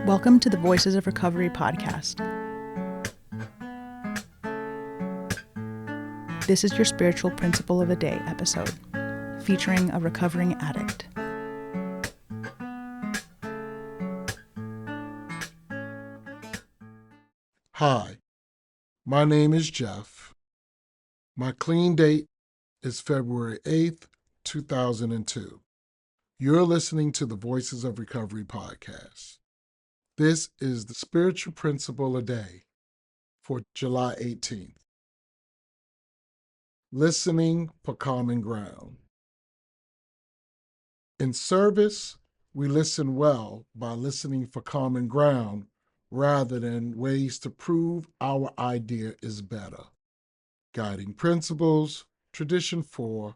Welcome to the Voices of Recovery podcast. This is your spiritual principle of the day episode, featuring a recovering addict. Hi, my name is Jeff. My clean date is February 8th, 2002. You're listening to the Voices of Recovery podcast. This is the spiritual principle a day for July 18th. Listening for common ground. In service, we listen well by listening for common ground rather than ways to prove our idea is better. Guiding Principles, Tradition 4,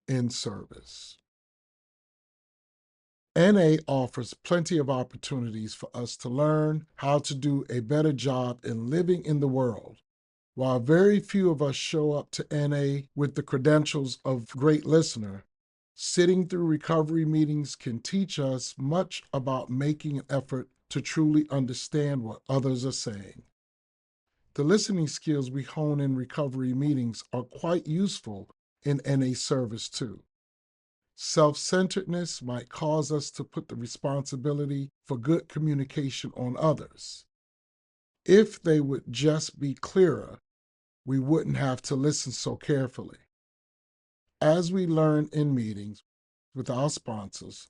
in Service. NA offers plenty of opportunities for us to learn how to do a better job in living in the world. While very few of us show up to NA with the credentials of great listener, sitting through recovery meetings can teach us much about making an effort to truly understand what others are saying. The listening skills we hone in recovery meetings are quite useful in NA service too. Self-centeredness might cause us to put the responsibility for good communication on others. If they would just be clearer, we wouldn't have to listen so carefully. As we learn in meetings with our sponsors,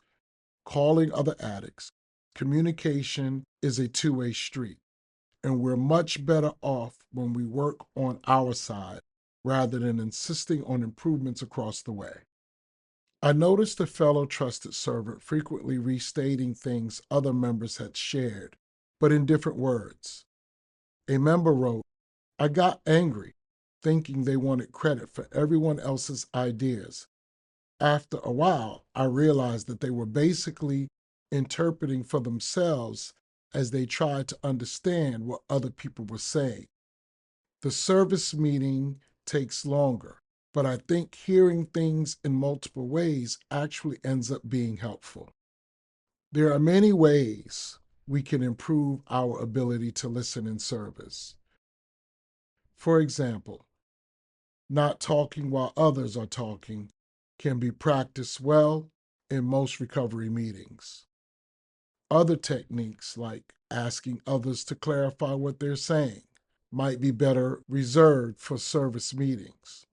calling other addicts, communication is a two-way street, and we're much better off when we work on our side rather than insisting on improvements across the way. I noticed a fellow trusted servant frequently restating things other members had shared, but in different words. A member wrote, "I got angry, thinking they wanted credit for everyone else's ideas. After a while, I realized that they were basically interpreting for themselves as they tried to understand what other people were saying. The service meeting takes longer, but I think hearing things in multiple ways actually ends up being helpful." There are many ways we can improve our ability to listen in service. For example, not talking while others are talking can be practiced well in most recovery meetings. Other techniques, like asking others to clarify what they're saying, might be better reserved for service meetings.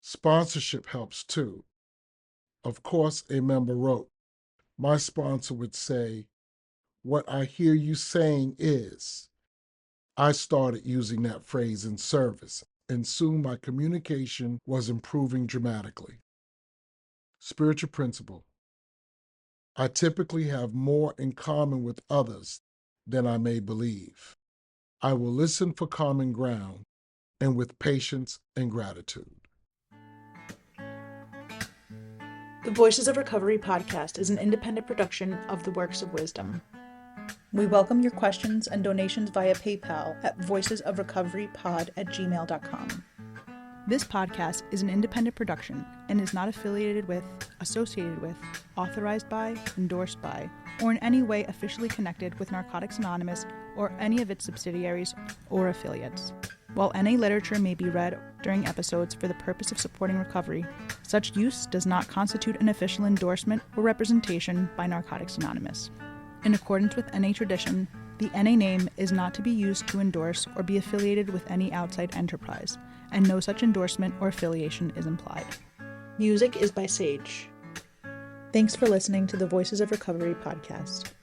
Sponsorship helps too. Of course, a member wrote, "My sponsor would say, 'What I hear you saying is.' I started using that phrase in service, and soon my communication was improving dramatically." Spiritual principle. I typically have more in common with others than I may believe. I will listen for common ground and with patience and gratitude. The Voices of Recovery podcast is an independent production of the Works of Wisdom. We welcome your questions and donations via PayPal at voicesofrecoverypod@gmail.com. This podcast is an independent production and is not affiliated with, associated with, authorized by, endorsed by, or in any way officially connected with Narcotics Anonymous or any of its subsidiaries or affiliates. While NA literature may be read during episodes for the purpose of supporting recovery, such use does not constitute an official endorsement or representation by Narcotics Anonymous. In accordance with NA tradition, the NA name is not to be used to endorse or be affiliated with any outside enterprise, and no such endorsement or affiliation is implied. Music is by Sage. Thanks for listening to the Voices of Recovery podcast.